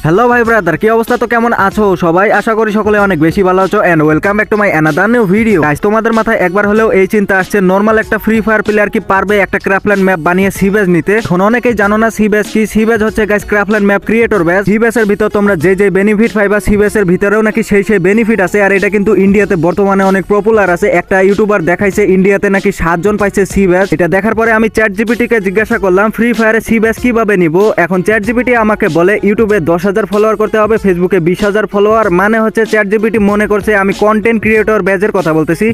Hello ভাই brother, কি অবস্থা? তো কেমন আছো সবাই? আশা করি সকলে অনেক বেশি ভালো আছো and welcome back to my another new video. Guys, তোমাদের মাথায় একবার হলেও এই চিন্তা আসছে নরমাল একটা ফ্রি ফায়ার প্লেয়ার কি পারবে একটা ক্রাফল্যান্ড ম্যাপ বানিয়ে সিবেজ নিতে? এখন অনেকেই জানো না সিবেজ কি। সিবেজ হচ্ছে guys Craftland map creator batch. সিবেজের ভিতর তোমরা যে যে বেনিফিট পাইবা সিবেজের ভিতরেও নাকি সেই বেনিফিট আছে। আর এটা কিন্তু ইন্ডিয়াতে বর্তমানে অনেক পপুলার আছে। একটা ইউটিউবার দেখাইছে ইন্ডিয়াতে নাকি 7 জন পাইছে সিবেজ। এটা দেখার পরে আমি চ্যাট জিপিটি কে জিজ্ঞাসা করলাম ফ্রি ফায়ারে সিবেজ কিভাবে নিব। এখন চ্যাট জিপিটি আমাকে বলে ইউটিউবে 10,000 ফলোয়ার করতে হবে, ফেসবুকে 20,000 ফলোয়ার। মানে হচ্ছে চ্যাট জিপিটি মনে করছে আমি কন্টেন্ট ক্রিয়েটর ব্যাচের কথা বলতেছি।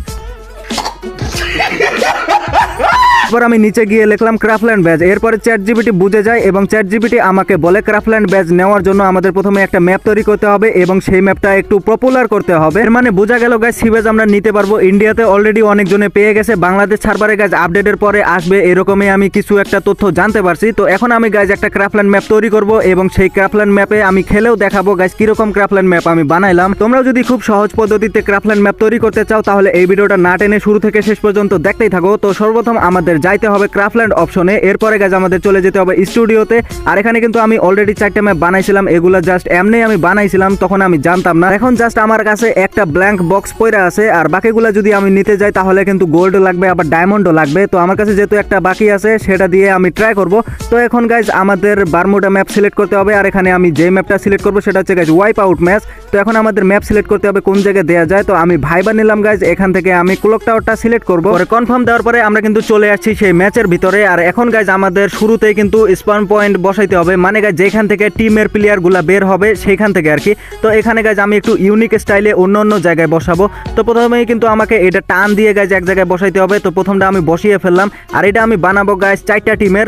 এরপর আমি নিচে গিয়ে লিখলাম ক্রাফল্যান্ড ব্যাচ। এরপরে চ্যাট জিপিটি বুঝে যায় এবং চ্যাট জিপিটি আমাকে বলে ক্রাফল্যান্ড ব্যাচ নেওয়ার জন্য আমাদের প্রথমে একটা ম্যাপ তৈরি করতে হবে এবং সেই ম্যাপটা একটু পপুলার করতে হবে। এর মানে বোঝা গেল গাইস সিবেজ আমরা নিতে পারবো। ইন্ডিয়াতে অলরেডি অনেকজনে পেয়ে গেছে, বাংলাদেশ সার্ভারে গাইস আপডেটের পরে আসবে, এরকমই আমি কিছু একটা তথ্য জানতে পারছি। তো এখন আমি গাইস একটা ক্রাফল্যান্ড ম্যাপ তৈরি করব এবং সেই ক্রাফল্যান্ড ম্যাপে আমি খেলেও দেখাবো গাইস কিরকম ক্রাফল্যান্ড ম্যাপ আমি বানাইলাম। তোমরাও যদি খুব সহজ পদ্ধতিতে ক্রাফল্যান্ড ম্যাপ তৈরি করতে চাও তাহলে এই ভিডিওটা না টেনে শুরু থেকে শেষ পর্যন্ত দেখতেই থাকো। তো সর্বপ্রথম আমাদের যাইতে হবে ক্রাফল্যান্ড অপশনে। এরপরে গাইস আমাদের চলে যেতে হবে স্টুডিওতে। আর এখানে কিন্তু আমি অলরেডি 4টা ম্যাপ বানাইছিলাম, এগুলা জাস্ট এমনি আমি বানাইছিলাম, তখন আমি জানতাম না। এখন জাস্ট আমার কাছে একটা ব্ল্যাঙ্ক বক্স পড়ে আছে, আর বাকিগুলা যদি আমি নিতে যাই তাহলে কিন্তু গোল্ড লাগবে, আবার ডায়মন্ডও লাগবে। তো আমার কাছে যেহেতু একটা বাকি আছে সেটা দিয়ে আমি ট্রাই করব। তো এখন গাইস আমাদের বারমুডা ম্যাপ সিলেক্ট করতে হবে। আর এখানে আমি যে ম্যাপটা সিলেক্ট করব সেটা হচ্ছে গাইস ওয়াইপ আউট ম্যাচ। তো এখন আমাদের ম্যাপ সিলেক্ট করতে হবে কোন জায়গায় দেওয়া যায়। তো আমি ভাইবা নিলাম গাইস, এখান থেকে আমি ক্লক টাওয়ারটা সিলেক্ট করব। পরে কনফার্ম দেওয়ার পরে আমরা কিন্তু চলে আসছি সেই ম্যাচের ভিতরে। আর এখন গাইস আমাদের শুরুতেই কিন্তু স্পন পয়েন্ট বসাইতে হবে, মানে গাইস যেখান থেকে টিমের প্লেয়ার গুলা বের হবে সেইখান থেকে আর কি। তো এখানে গাইস আমি একটু ইউনিক স্টাইলে অন্য জায়গায় বসাবো। তো প্রথমেই কিন্তু আমাকে এটা টান দিয়ে গাইস এক জায়গায় বসাইতে হবে। তো প্রথমটা আমি বসিয়ে ফেললাম। আর এটা আমি বানাবো গাইস 4টা টিমের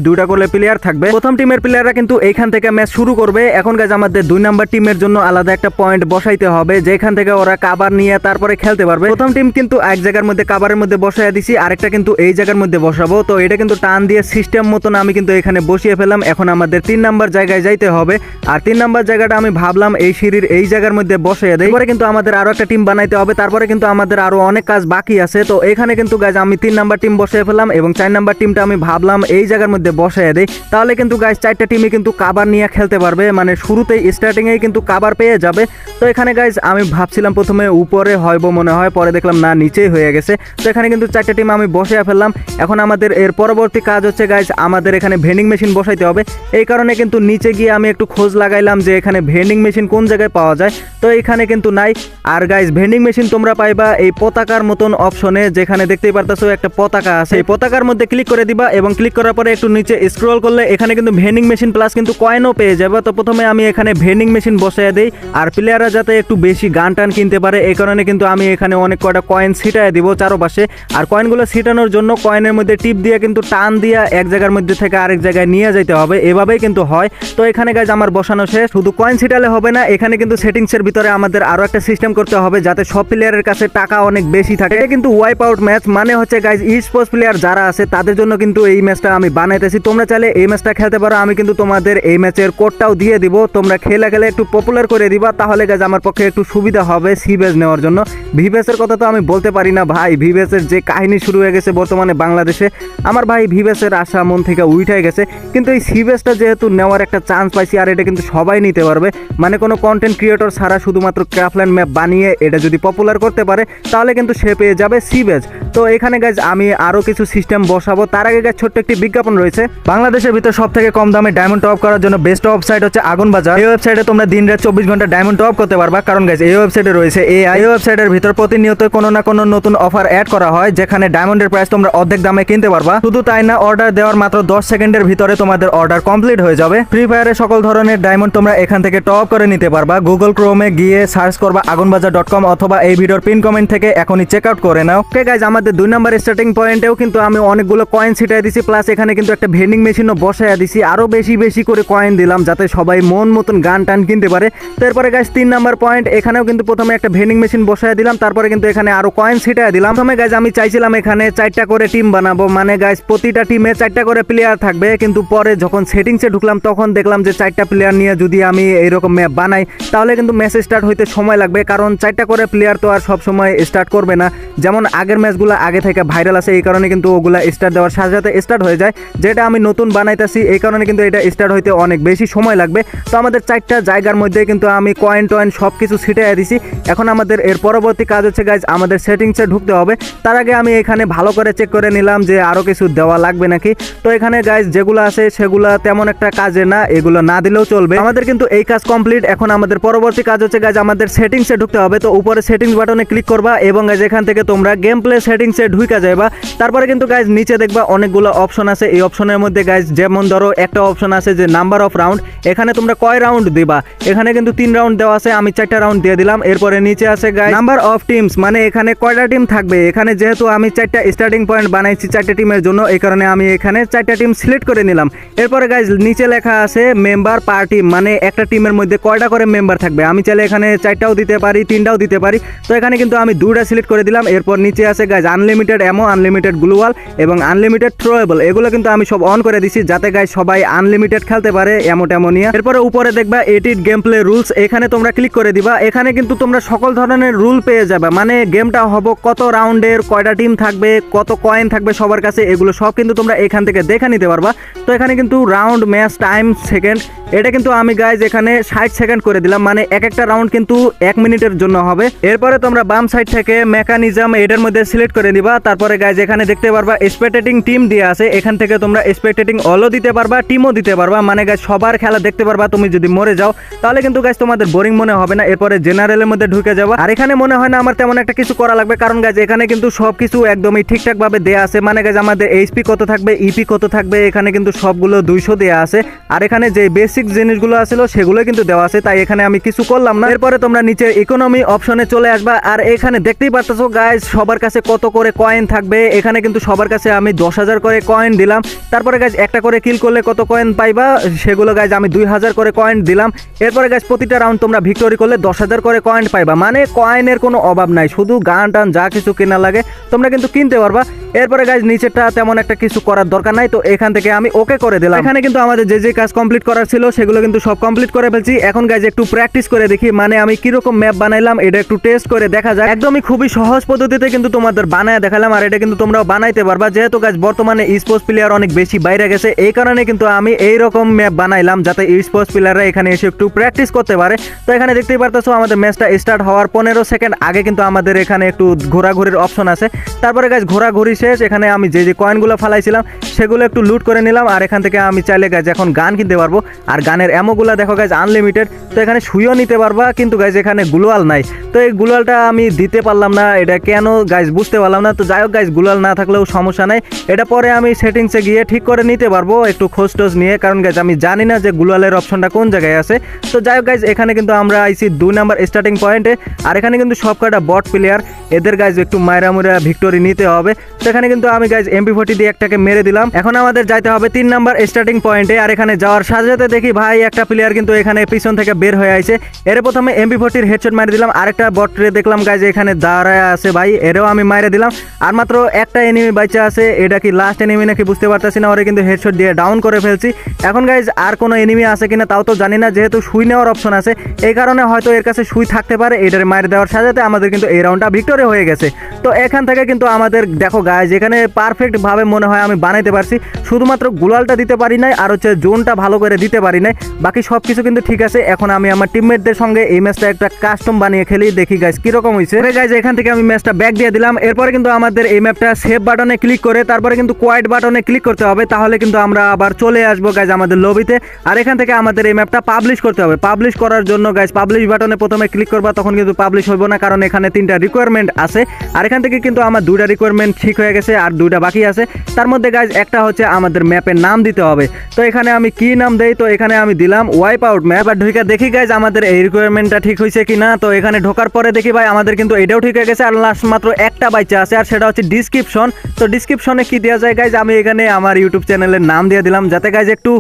2টা করে প্লেয়ার থাকবে। প্রথম টিমের প্লেয়াররা কিন্তু এইখান থেকে ম্যাচ শুরু করবে। এখন গাইস আমাদের 2 নাম্বার টিমের জন্য আলাদা একটা পয়েন্ট বসাইতে হবে, যেখান থেকে ওরা কাভার নিয়ে তারপরে খেলতে পারবে। প্রথম টিম কিন্তু এক জায়গার মধ্যে কাভারের মধ্যে বসাইয়া দিছি, আরেকটা কিন্তু এই জায়গার মধ্যে বসাবো। তো এটা কিন্তু টান দিয়ে সিস্টেম মতন আমি কিন্তু এখানে বসিয়ে ফেললাম। এখন আমাদের 3 নাম্বার জায়গায় যাইতে হবে। আর 3 নাম্বার জায়গাটা আমি ভাবলাম এই সিঁড়ির এই জায়গার মধ্যে বসিয়ে দেই। পরে কিন্তু আমাদের আরো একটা টিম বানাইতে হবে, তারপরে কিন্তু আমাদের আরো অনেক কাজ বাকি আছে। তো এখানে কিন্তু গাইস আমি 3 নাম্বার টিম বসিয়ে ফেললাম এবং 4 নাম্বার টিমটা আমি ভাবলাম এই জায়গার মধ্যে বসিয়ে দেই। তাহলে কিন্তু গাইস 4টা টিমই কিন্তু কাভার নিয়ে খেলতে পারবে, মানে শুরুতেই স্টার্টিং এই কিন্তু কাভার পেয়ে যাবে। তো এখানে গাইস আমি ভাবছিলাম প্রথমে উপরে হইব মনে হয়, পরে দেখলাম না নিচেই হয়ে গেছে। তো এখানে কিন্তু 4টা টিম আমি বসিয়ে ফেললাম। এখন আমাদের এর পরবর্তী কাজ হচ্ছে গাইস আমাদের এখানে ভেন্ডিং মেশিন বসাইতে হবে। এই কারণে কিন্তু নিচে গিয়ে আমি একটু খোঁজ লাগাইলাম যে এখানে ভেন্ডিং মেশিন কোন জায়গায় পাওয়া যায়। তো এখানে কিন্তু নাই। আর গাইস ভেন্ডিং মেশিন তোমরা পাইবা এই পতাকার মতন অপশনে, যেখানে দেখতেই পারতেছো একটা পতাকা আছে। এই পতাকার মধ্যে ক্লিক করে দিবা এবং ক্লিক করার পরে একটু নিচে স্ক্রল করলে এখানে কিন্তু ভেন্ডিং মেশিন প্লাস কিন্তু কয়েনও পেয়ে যাবে। তো প্রথমে আমি এখানে ভেন্ডিং মেশিন বসাইয়া দেই, আর প্লেয়াররা যাতে একটু বেশি গান টান কিনতে পারে এই কারণে কিন্তু আমি এখানে অনেক কয়টা কয়েন ছিটায় দিব চারপাশে। আর কয়েনগুলো ছিটানোর জন্য কয়েনের মধ্যে টিপ দিয়ে কিন্তু টান দিয়া এক জায়গার মধ্যে থেকে আরেক জায়গায় নিয়ে যেতে হবে, এভাবেই কিন্তু হয়। তো এখানে গাইস আমার বসানো শেষ। শুধু কয়েন ছিটালে হবে না, এখানে কিন্তু সেটিংসের ভিতরে আমাদের আরো একটা সিস্টেম করতে হবে যাতে সব প্লেয়ারের কাছে টাকা অনেক বেশি থাকে। এটা কিন্তু ওয়াইপ আউট ম্যাচ, মানে হচ্ছে গাইস ই স্পোর্টস প্লেয়ার যারা আছে তাদের জন্য কিন্তু এই ম্যাচটা আমি বানাইতেছি। তোমরা চাইলে এই ম্যাচটা খেলতে পারো, আমি কিন্তু তোমাদের এই ম্যাচের কোডটাও দিয়ে দিব। তোমরা খেলে একটু পপুলার করে দিবা, তাহলে গাইস আমার পক্ষে একটু সুবিধা হবে সিবেজ নেওয়ার জন্য। ভিভেস এর কথা তো আমি বলতে পারি না ভাই, ভিভেস এর যে কাহিনী শুরু হয়ে গেছে বর্তমানে বাংলাদেশে, আমার ভাই ভিভেস এর আশা মন থেকে উঠে গেছে। কিন্তু এই সিবেজটা যেহেতু নেওয়ার একটা চান্স পাইছি, আর এটা কিন্তু সবাই নিতে পারবে, মানে কোনো কন্টেন্ট ক্রিয়েটর ছাড়া শুধুমাত্র ক্রাফল্যান্ড ম্যাপ বানিয়ে এটা যদি পপুলার করতে পারে তাহলে কিন্তু সে পেয়ে যাবে সিবেজ। তো এখানে গাইজ আমি আরো কিছু সিস্টেম বসাবো। তার আগে গাইজ ছোট্ট একটি বিজ্ঞাপন রয়েছে। বাংলাদেশের ভিতর সব থেকে কম দামে ডায়মন্ড টপ করার জন্য বেস্ট ওয়েবসাইট হচ্ছে আগুন বাজার। এই ওয়েবসাইটে তোমরা দিন রাত 24 ঘন্টা ডায়মন্ড টপ করতে পারবা, কারণ গাইজ এই ওয়েবসাইটে রয়েছে এই ওয়েবসাইটের ভিতর প্রতিনিয়ত কোনো না কোনো নতুন অফার অ্যাড করা হয়, যেখানে ডায়মন্ডের প্রাইস তোমরা অর্ধেক দামে কিনতে পারবা। শুধু তাই না, অর্ডার দেওয়ার মাত্র 10 সেকেন্ডের ভিতরে তোমাদের অর্ডার কমপ্লিট হয়ে যাবে। ফ্রি ফায়ারে সকল ধরনের ডায়মন্ড তোমরা এখান থেকে টপ করে নিতে পারবা। গুগল ক্রোমে গিয়ে সার্চ করবা agunbajar.com অথবা এই ভিডিওর পিন কমেন্ট থেকে এখনই চেক আউট করে নাও। ওকে গাইজ, আমাদের 2 নাম্বার স্টার্টিং পয়েন্টেও কিন্তু আমি অনেকগুলো কয়েন ছিটাই দিছি, প্লাস এখানে কিন্তু একটা ভেন্ডিং মেশিনও বসাইয়া দিছি। আরো বেশি করে কয়েন দিলাম যাতে সবাই মন মতন গান টান কিনতে পারে। তো এরপরে গাইজ 3 নাম্বার পয়েন্ট, এখানেও কিন্তু প্রথমে একটা ভেন্ডিং মেশিন বসাইয়া দিলাম, তারপরে কিন্তু এখানে আরো কয়েন ছিটাই দিলাম। প্রথমে গাইজ আমি চাইছিলাম এখানে 4টা করে টিম বানাবো, মানে গাইস প্রতিটা টিমে 4টা করে প্লেয়ার থাকবে। কিন্তু পরে যখন সেটিংসে ঢুকলাম তখন দেখলাম যে 4টা প্লেয়ার নিয়ে যদি আমি এইরকম ম্যাপ বানাই তাহলে কিন্তু ম্যাচ স্টার্ট হইতে সময় লাগবে, কারণ 4টা করে প্লেয়ার তো আর সব সময় স্টার্ট করবে না। যেমন আগের ম্যাচগুলো আগে থেকে ভাইরাল আছে, এই কারণে কিন্তু ওগুলা স্টার্ট দেওয়ার সাথে সাথে স্টার্ট হয়ে যায়। যেটা আমি নতুন বানাইতেছি এই কারণে কিন্তু এটা স্টার্ট হইতে অনেক বেশি সময় লাগবে। তো আমাদের 4টা জায়গার মধ্যে কিন্তু আমি কয়েন টয়েন সব কিছু ছিটিয়ে দিছি। এখন আমাদের এর পরবর্তী কাজ হচ্ছে গাইজ আমাদের সেটিংসে ঢুকতে হবে। তার আগে আমি এখানে ভালো করে চেক করে নিলাম যে আরও কিছু দেওয়া লাগবে নাকি। তো এখানে গাইজ যেগুলো আছে সেগুলো তেমন একটা কাজে না, এগুলো না দিলেও চলবে। আমাদের কিন্তু এই কাজ কমপ্লিট। এখন আমাদের পরবর্তী কাজ হচ্ছে গাইজ আমাদের সেটিংসে ঢুকতে হবে। তো উপরে সেটিংস বাটনে ক্লিক করবা এবং গাইজ এখান থেকে তোমরা গেম প্লে সেটিংসে ঢুকে যাবা। তারপরে কিন্তু গাইজ নিচে দেখবা অনেকগুলো অপশন আছে। এই অপশনের মধ্যে গাইজ যেমন ধরো একটা অপশন আছে যে নাম্বার অফ রাউন্ড, এখানে তোমরা কয় রাউন্ড দিবা। এখানে কিন্তু 3 রাউন্ড দেওয়া আছে, আমি 4টা রাউন্ড দিয়ে দিলাম। এরপরে নিচে আছে গাইজ নাম্বার অফ টিমস, মানে এখানে কয়টা টিম থাকবে। এখানে যেহেতু আমি 4টা স্টার্টিং পয়েন্ট বানাইছি 4টা টিমের জন্য, এই কারণে আমি এখানে 4টা টিম সিলেক্ট করে নিলাম। এরপরে গাইজ নিচে লেখা আছে মেম্বার পার টিম, মানে একটা টিমের মধ্যে কয়টা করে মেম্বার থাকবে। আমি চাইলে এখানে 4টাও দিতে পারি, 3টাও দিতে পারি। তো এখানে কিন্তু আমি 2টা সিলেক্ট করে দিলাম। এরপর নিচে আছে গাইজ আনলিমিটেড অ্যামো, আনলিমিটেড গ্লুয়াল এবং আনলিমিটেড থ্রোয়েবল, এগুলো কিন্তু আমি সব অন করে দিছি যাতে গাইজ সবাই আনলিমিটেড খেলতে পারে অ্যামো ট্যামো নিয়ে। এরপরে উপরে দেখবা এডিট গেম প্লে রুলস, এখানে তোমরা ক্লিক করে দিবা। এখানে কিন্তু তোমরা সকল ধরনের রুল পেয়ে যাবে, মানে গেমটা হবো কত রাউন্ডের, কয়টা টিম থাকবে, কত কয়েন থাকবে সবার কাছে, এগুলো সব কিন্তু তোমরা এখান থেকে দেখে নিতে পারবা। তো এখানে কিন্তু রাউন্ড ম্যাচ টাইম সেকেন্ড, এটা কিন্তু আমি গাইজ এখানে 60 সেকেন্ড করে দিলাম, মানে এক একটা রাউন্ড কিন্তু 1 মিনিটের জন্য হবে। এরপরে তোমরা বাম সাইড থেকে মেকানিজম এটার মধ্যে সিলেক্ট করে দিবা। তারপরে গাইজ এখানে দেখতে পারবা স্পেক্টেটিং টিম দিয়ে আছে, এখান থেকে তোমরা স্পেক্টেটিং অলও দিতে পারবা, টিমও দিতে পারবা, মানে গাইজ সবার খেলা দেখতে পারবা। তুমি যদি মরে যাও তাহলে কিন্তু গাইজ তোমাদের বোরিং মনে হবে না। এরপরে জেনারেলের মধ্যে ঢুকে যাবা। আর এখানে মনে হয় না আমার তেমন একটা কিছু করা লাগবে, কারণ গাইজ এখানে কিন্তু সবকিছু একদমই ঠিকঠাক ভাবে দেয়া আছে। মানে গাইজ আমাদের এইচপি কত থাকবে, ইপি কত থাকবে, এখানে কিন্তু সবগুলো 200 দেয়া আছে। আর এখানে যে বেসিক জিনিসগুলো আছিল সেগুলো কিন্তু দেওয়া আছে, তাই এখানে আমি কিছু করলাম না। এরপরে তোমরা নিচে ইকোনমি অপশনে চলে আসবা। আর এখানে দেখতেই পারতেছো গাইজ সবার কাছে কত করে কয়েন থাকবে। এখানে কিন্তু সবার কাছে আমি 10,000 করে কয়েন দিলাম। তারপরে গাইজ একটা করে কিল করলে কত কয়েন পাইবা, সেগুলো গাইজ আমি 2,000 করে কয়েন দিলাম। এরপরে গাইজ প্রতিটা রাউন্ড তোমরা ভিক্টোরি করলে 10,000 করে কয়েন পাইবা, মানে কয়েনের কোনো অভাব নাই। শুধু গান টান যা কিছু কেনা লাগে তোমরা কিন্তু কিনতে পারবা। এরপরে গাইজ নিচেরটা তেমন একটা কিছু করার দরকার নাই, তো এখান থেকে আমি ওকে করে দিলাম। এখানে কিন্তু আমাদের যে যে কাজ কমপ্লিট করার ছিল সেগুলো কিন্তু সব কমপ্লিট করে ফেলছি। এখন গাইজ একটু প্র্যাকটিস করে দেখি, মানে আমি কিরকম ম্যাপ বানাইলাম এটা একটু টেস্ট করে দেখা যায়। একদমই খুবই সহজ পদ্ধতিতে কিন্তু তোমাদের বানায় দেখালাম, আর এটা কিন্তু তোমরাও বানাইতে পারবা। যেহেতু গাইজ বর্তমানে স্পোর্টস প্লেয়ার অনেক বেশি বাইরে গেছে, এই কারণে কিন্তু আমি এইরকম ম্যাপ বানাইলাম যাতে স্পোর্টস প্লেয়াররা এখানে এসে একটু প্র্যাকটিস করতে পারে। তো এখানে দেখতেই পারতেছো আমাদের ম্যাচটা স্টার্ট হওয়ার 15 সেকেন্ড আগে কিন্তু আমাদের এখানে একটু ঘোরাঘুরির অপশন আছে। তারপরে গাইজ ঘোরাঘুরি শেষ, এখানে আমি যে যে কয়েনগুলো ফালাইছিলাম সেগুলো একটু লুট করে নিলাম। আর এখান থেকে আমি চাইলে গাইজ এখন গান কিনতে পারবো। আর গানের অ্যামোগুলো দেখো গাইজ আনলিমিটেড, তো এখানে শুয়েও নিতে পারবা। কিন্তু গাইজ এখানে গ্লোয়াল নাই, তো এই গ্লোয়ালটা আমি দিতে পারলাম না, এটা কেন গাইজ বুঝতে পারলাম না। তো যাই হোক গাইজ গ্লোয়াল না থাকলেও সমস্যা নাই, এটা পরে আমি সেটিংসে গিয়ে ঠিক করে নিতে পারবো একটু খোঁজ টোজ নিয়ে, কারণ গাইজ আমি জানি না যে গ্লোয়ালের অপশনটা কোন জায়গায় আছে। তো যাই হোক গাইজ এখানে কিন্তু আমরা আইছি 2 নাম্বার স্টার্টিং পয়েন্টে। আর এখানে কিন্তু সব কটা বট প্লেয়ার, এদের গাইজ একটু মাইরা মুরা ভিক্টোরি নিতে হবে। তো এখানে কিন্তু আমি গাইজ MP40 দিয়ে একটাকে মেরে দিলাম। এখন আমাদের যাইতে হবে 3 নাম্বার স্টার্টিং পয়েন্টে। আর এখানে যাওয়ার সাথে সাথে দেখি ভাই একটা প্লেয়ার কিন্তু এখানে পিছন থেকে বের হয়ে আইছে। এর প্রথমে MP40 হেডশট মারি দিলাম। আরেকটা বটরে দেখলাম গাইজ এখানে দাঁড়ায় আছে ভাই, এরও আমি মাইরে দিলাম। আর মাত্র একটা এনিমি বাইচা আছে, এটা কি লাস্ট এনিমি নাকি বুঝতে পারতেছি না। ওরে কিন্তু হেডশট দিয়ে ডাউন করে ফেলছি। এখন গাইজ আর কোনো এনিমি আছে কিনা তাও তো জানি না, যেহেতু সুই নেওয়ার অপশন আছে এই কারণে হয়তো এর কাছে সুই থাকতে পারে। এটারে মাইরে দেওয়ার সাথে সাথে আমাদের কিন্তু এই রাউন্ডটা ভিক্টোরি হয়ে গেছে। তো এখান থেকে কিন্তু আমাদের দেখো গাইজ এখানে পারফেক্ট ভাবে মনে হয় আমি বানাইতে পারছি, শুধুমাত্র গুলালটা দিতে পারি নাই আর হচ্ছে জোনটা ভালো করে দিতে পারি নাই, বাকি সব কিছু কিন্তু ঠিক আছে। এখন আমি আমার টিমমেটদের সঙ্গে এই ম্যাচটা একটা কাস্টম বানিয়ে খেলি, দেখি গাইজ কিরকম হয়েছে। গাইজ এখান থেকে আমি ম্যাচটা ব্যাক দিয়ে দিলাম। এরপরে কিন্তু আমাদের এই ম্যাপটা সেভ বাটনে ক্লিক করে তারপরে কিন্তু কোয়াইট বাটনে ক্লিক করতে হবে, তাহলে কিন্তু আমরা আবার চলে আসবো গাইজ আমাদের লবিতে। আর এখান থেকে আমাদের এই ম্যাপটা পাবলিশ করতে হবে। পাবলিশ করার জন্য গাইজ পাবলিশ বাটনে প্রথমে ক্লিক করবা, তখন কিন্তু পাবলিশ হইব না, কারণ এখানে 3টা রিকোয়ারমেন্ট আছে। আর এখান থেকে কিন্তু আমার 2টা রিকোয়ারমেন্ট ঠিক হয়ে গেছে আর 2টা বাকি আছে। তার মধ্যে গাইজ একটা হচ্ছে আমাদের ম্যাপের নাম দিতে হবে। তো এখানে আমি কি নাম দেই, তো এখানে আমি দিলাম ওয়াইপ আউট ম্যাপ। আর ঢুকে দেখি গাইজ আমাদের এই রিকোয়ারমেন্টটা ঠিক হয়েছে কিনা। তো এখানে ঢোকার পরে দেখি ভাই আমাদের কিন্তু এটাও ঠিক হয়ে গেছে, আর লাস্ট মাত্র একটা বাইচা আছে, আর সেটা হচ্ছে ডিসক্রিপশন। তো ডিসক্রিপশনে কি দেওয়া যায় গাইজ, আমি এখানে আমার ইউটিউব চ্যানেলের নাম দিয়ে দিলাম যাতে গাইজ একটু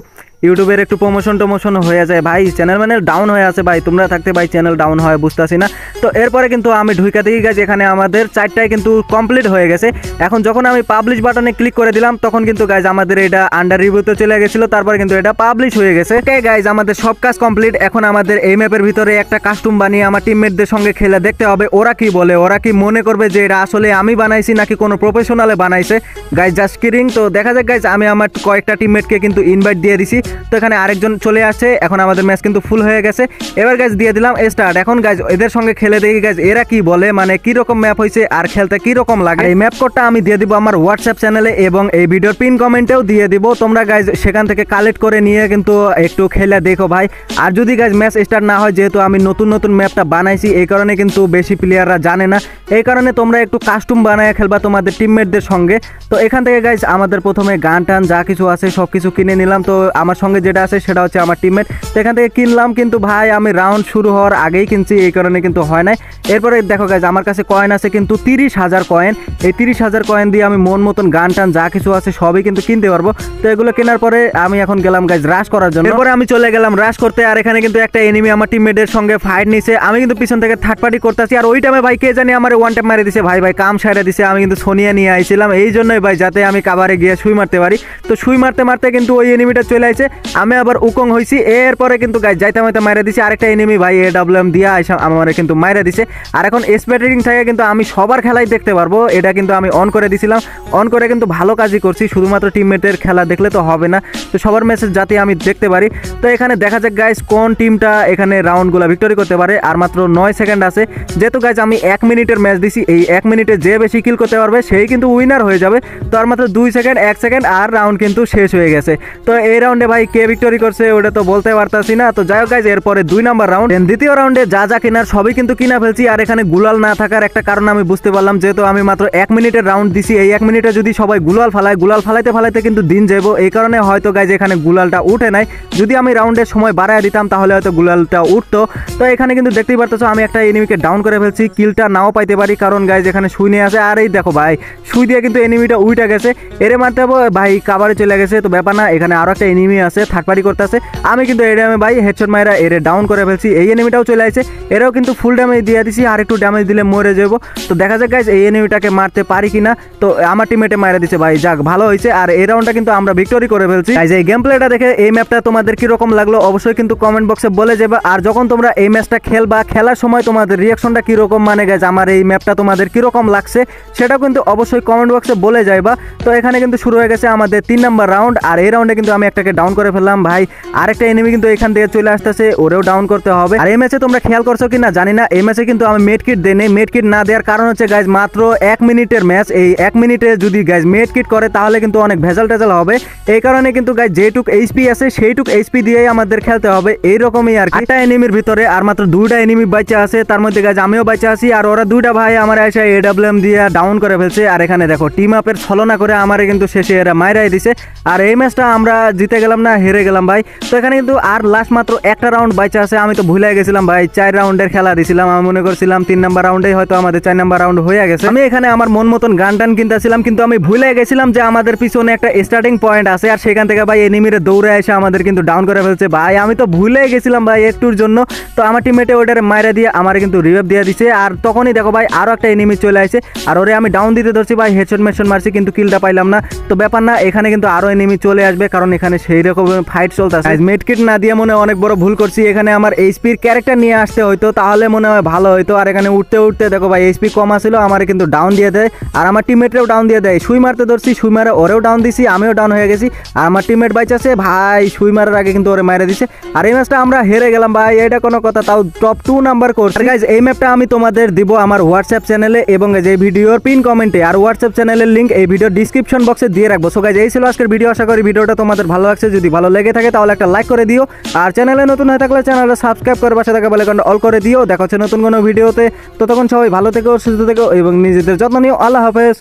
ইউটিউবের একটু প্রমোশন হয়ে যায় ভাই, চ্যানেল মানে ডাউন হয়ে আছে ভাই, তোমরা থাকতে ভাই চ্যানেল ডাউন হয় বুঝতেছি না। তো এরপরে কিন্তু আমি ঢুইকা দেখি গাইজ এখানে আমাদের 4টায় কিন্তু কমপ্লিট হয়ে গেছে। এখন যখন আমি পাবলিশ বাটনে ক্লিক করে দিলাম তখন কিন্তু গাইজ আমাদের এটা আন্ডার রিভিউতে চলে গেছিল, তারপরে কিন্তু এটা পাবলিশ হয়ে গেছে। ওকে গাইজ আমাদের সব কাজ কমপ্লিট। এখন আমাদের এই ম্যাপের ভিতরে একটা কাস্টম বানিয়ে আমার টিমমেটদের সঙ্গে খেলে দেখতে হবে ওরা কি বলে, ওরা কি মনে করবে যে এটা আসলে আমি বানাইছি নাকি কোনো প্রফেশনালে বানাইছে। Guys just kidding. তো দেখা যাক গাইজ, আমি আমার কয়েকটা টিমমেটকে কিন্তু ইনভাইট দিয়ে দিছি। তো এখানে আরেকজন চলে আসছে। এখন আমাদের ম্যাচ কিন্তু ফুল হয়ে গেছে। এবার গাইজ দিয়ে দিলাম স্টার্ট। এখন গাইজ এদের সঙ্গে খেলে দেখি গাইজ এরা কি বলে, মানে কি রকম ম্যাপ হয়েছে আর খেলতে কি রকম লাগে। এই ম্যাপ কোডটা আমি দিয়ে দিব আমার হোয়াটসঅ্যাপ চ্যানেলে এবং এই ভিডিওর পিন কমেন্টেও দিয়ে দিব। তোমরা গাইজ সেখান থেকে কালেক্ট করে নিয়ে কিন্তু একটু খেলে দেখো ভাই। আর যদি গাইজ ম্যাচ স্টার্ট না হয়, যেহেতু আমি নতুন ম্যাপটা বানাইছি এই কারণে কিন্তু বেশি প্লেয়াররা জানে না, এই কারণে তোমরা একটু কাস্টম বানায় খেলবা তোমাদের টিমমেটদের সঙ্গে। তো এখান থেকে গাইজ আমাদের প্রথমে গান টান যা কিছু আছে সব কিছু কিনে নিলাম। তো আমার সঙ্গে যেটা আছে সেটা হচ্ছে আমার টিমমেট। তো এখান থেকে কিনলাম, কিন্তু ভাই আমি রাউন্ড শুরু হওয়ার আগেই কিনছি, এই কারণে কিন্তু হয় নাই। এরপরে দেখো গাইজ আমার কাছে কয়েন আছে কিন্তু 30,000 কয়েন। এই 30,000 কয়েন দিয়ে আমি মন মতন গান টান যা কিছু আছে সবই কিন্তু কিনতে পারবো। তো এগুলো কেনার পরে আমি এখন গেলাম গাইজ রাশ করার জন্য। এরপরে আমি চলে গেলাম রাশ করতে। আর এখানে কিন্তু একটা এনিমি আমার টিমমেটের সঙ্গে ফাইট নিছে, আমি কিন্তু পিছন থেকে থার্ড পার্টি করতেছি। আর ওই টাইমে ভাই কে জানি আমার ওয়ান টাইম মারে দিছে ভাই, কাম সাইডে দিছে। আমি কিন্তু সোনিয়া নিয়ে আইছিলাম এই জন্যই ভাই, যাতে আমি কাভারে গিয়ে সুই মারতে পারি। তো সুই মারতে মারতে কিন্তু ওই এনিমিটা চলে আইছে, আমি আবার উকং হইছি। এরপরে কিন্তু গাইজ যাইতে মাইতে মাইরা দিছে আরেকটা এনিমি ভাই, AWM দিয়া আইসা আমার কিন্তু মাইরা দিছে। আর এখন স্প্যাটারিং থেকে কিন্তু আমি সবার খেলাই দেখতে পারবো, এটা কিন্তু আমি অন করে দিছিলাম। অন করে কিন্তু ভালো কাজই করছি, শুধুমাত্র টিমমেটের খেলা দেখলে তো হবে না, তো সবার মেসেজ যাতে আমি দেখতে পারি। তো এখানে দেখা যাক গাইজ কোন টিমটা এখানে রাউন্ডগুলো ভিক্টরি করতে পারে। আর মাত্র 9 সেকেন্ড আছে, যেহেতু গাইজ আমি 1 মিনিটের ম্যাচ দিছি, এই 1 মিনিটে যে বেশি কিল করতে পারবে সেই কিন্তু উইনার হয়ে যাবে। তো আর মাত্র 2 সেকেন্ড 1 সেকেন্ড আর রাউন্ড কিন্তু শেষ হয়ে গেছে। তো এই রাউন্ডে ভাই কে ভিক্টরি করছে ওটা তো বলতে পারতাছি না। তো যাই হোক গাইজ এরপরে 2 নাম্বার রাউন্ড। দ্বিতীয় রাউন্ডে যা যা কেনার সবই কিন্তু কিনা ফেলছি। আর এখানে গুলাল না থাকার একটা কারণ আমি বুঝতে পারলাম, যেহেতু আমি মাত্র 1 মিনিটের রাউন্ড দিছি, এই 1 মিনিটে যদি সবাই গুলাল ফালাইতে কিন্তু দিন যাবো, এই কারণে হয়তো গাইজ এখানে গুলালটা উঠে নাই। যদি আমি রাউন্ডের সময় বাড়ায় দিতাম তাহলে হয়তো গুলালটা উঠতো। তো এখানে কিন্তু দেখতেই পারতেছো আমি একটা এনিমিকে ডাউন করে ফেলছি, কিলটা নাও পাইতে পারি কারণ গাইজ এখানে সুই নিয়ে আছে। আর এই দেখো ভাই সুই দিয়ে কিন্তু এনিমিটা উইটা গেছে, এরে মারতে হবে ভাই, কাভারে চলে গেছে। তো ব্যাপার না, এখানে আরো একটা এনিমি আছে থার্ড পার্টি করতেছে, আমি কিন্তু এই ড্যামে ভাই হেডশট মাইরা এরে ডাউন করে ফেলছি। এই এনিমিটাও চলে আসছে, এরাও কিন্তু ফুল ড্যামেজ দিয়ে দিছি, আর একটু ড্যামেজ দিলে মরে যাবো। তো দেখা যাক গাইজ এই এনিমিটাকে মারতে পারি কিনা। তো আমার টিমমেটে মারা দিছে ভাই, যাক ভালো হয়েছে। আর এই রাউন্ডটা কিন্তু আমরা ভিক্টরি করে ফেলছি। গাইজ এই গেম প্লেটা দেখে এই ম্যাপটা তোমাদের কি রকম লাগলো অবশ্যই কিন্তু কমেন্ট বক্সে বলে যাবে। আর যখন তোমরা এই ম্যাচটা খেলবা, খেলার সময় তোমাদের রিয়াকশনটা কি রকম, মানে গাইজ আমার এই ম্যাপটা তোমাদের কি রকম লাগছে সেটাও কিন্তু অবশ্যই কমেন্ট বক্সে বলে যাইবা। তো এখানে কিন্তু শুরু হয়ে গেছে আমাদের 3 নাম্বার রাউন্ড। আর এই রাউন্ডে কিন্তু আমি একটাকে ডাউন করে ফেললাম ভাই, আরেকটা এনিমি কিন্তু এখান থেকে চলে আসতেছে, ওরেও ডাউন করতে হবে। আর এই ম্যাচে তোমরা খেয়াল করছো কিনা জানি না, এই ম্যাচে কিন্তু আমি মেড কিট দেই নাই। মেড কিট না দেওয়ার কারণ হচ্ছে গাইজ মাত্র 1 মিনিটের ম্যাচ, এই 1 মিনিটে যদি গাইজ মেড কিট করে তাহলে কিন্তু অনেক ভেজাল টেজাল হবে। এই কারণে কিন্তু গাইজ যেটুক এইচপি আছে সেইটুক এইচপি দিয়েই আমাদের খেলতে হবে, এইরকমই আর কি। একটা এনিমির ভিতরে আর মাত্র 2টা এনিমি বাচ্চা আছে, তার মধ্যে গাইজ আমিও বাচ্চা আছি। আর ওরা 2টা ভাই আমার এসে AWM দিয়ে ডাউন করে ফেলছে। আর এখানে দেখো টিম আপের ছলনা করে আমারে কিন্তু শেষে এরা মাইরাই দিছে। আর এই ম্যাচটা আমরা জিতে গেলাম না, হেরে গেলাম ভাই। তো এখানে কিন্তু আর লাস্ট মাত্র একটা রাউন্ড বাচ্চা আছে, আমি তো ভুলে গেছিলাম ভাই 4 রাউন্ডের খেলা দিছিলাম, আমি মনে করছিলাম 3 নাম্বার রাউন্ডেই হয়তো আমাদের 4 নাম্বার রাউন্ড হয়ে গেছে। আমি এখানে আমার মন মতন গান টান কিনতেছিলাম, কিন্তু আমি ভুলে গেছিলাম যে আমাদের পিছনে একটা স্টার্টিং পয়েন্ট আছে। আর সেখান থেকে ভাই এনিমিরে দৌড়ে এসে আমাদের কিন্তু ডাউন করে ফেলছে ভাই, আমি তো ভুলে গেছিলাম ভাই একটুর জন্য। তো আমার টিমমেটে ওটারে মাইরা দিয়ে আমার কিন্তু রিভাইভ দিয়ে দিছে। আর তখনই দেখো ভাই আরো একটা এনিমি চলে আসছে, আর ওরে আমি ডাউন দিতে ধরছি ভাই, হেডশট মেশন মারছি কিন্তু কিলটা পাইলাম না। তো ব্যাপার না, এখানে কিন্তু আরো এনিমি চলে আসবে কারণ এখানে সেই রকম ফাইট চলতেছে। মেডকিট না দিয়ে মনে অনেক বড় ভুল করছি, এখানে আমার এইচপির ক্যারেক্টার নিয়ে আসতে হইতো, তাহলে মনে হয় ভালো হইতো। আর এখানে উঠতে উঠতে দেখো ভাই এইচপি কম আসছিল, আমার কিন্তু ডাউন দিয়ে দেয়। আর আমার টিমমেটরেও ডাউন দিয়ে দেয়, সুই মারতে ধরছি, সুই মারে ওরেও ডাউন দিছি, আমিও ডাউন হয়ে গেছি। আর আমার টিমমেট বাইচাছে ভাই, সুই মারার আগে কিন্তু ওরে মাইরে দিছে। আর এই ম্যাচটা আমরা হেরে গেলাম ভাই, এটা কোনো কথা, তাও টপ 2 নাম্বার কোর্স। গাইজ এই ম্যাপটা আমি তোমাদের দিব আমার হোয়াটসঅ্যাপ চ্যানেলে এবং যে ভিডিওর পিন কমেন্টে, আর হোয়াটসঅ্যাপ চ্যানেলের লিংক এই ভিডিও ডিসক্রিপশন বক্সে দিয়ে রাখবো। সো গাইজ এই ছিল আজকের ভিডিও, আশা করি ভিডিওটা তোমাদের ভালো লাগছে। যদি ভালো লেগে থাকে তাহলে একটা লাইক করে দিও, আর চ্যানেলে নতুন হয়ে থাকলে চ্যানেলটা সাবস্ক্রাইব করে পাশে থাকা বেল আইকনটা অল করে দিও। দেখা হচ্ছে নতুন কোনো ভিডিওতে, ততক্ষণ সবাই ভালো থেকো, সুস্থ থেকো এবং নিজেদের যত্ন নিও। আল্লাহ হাফেজ।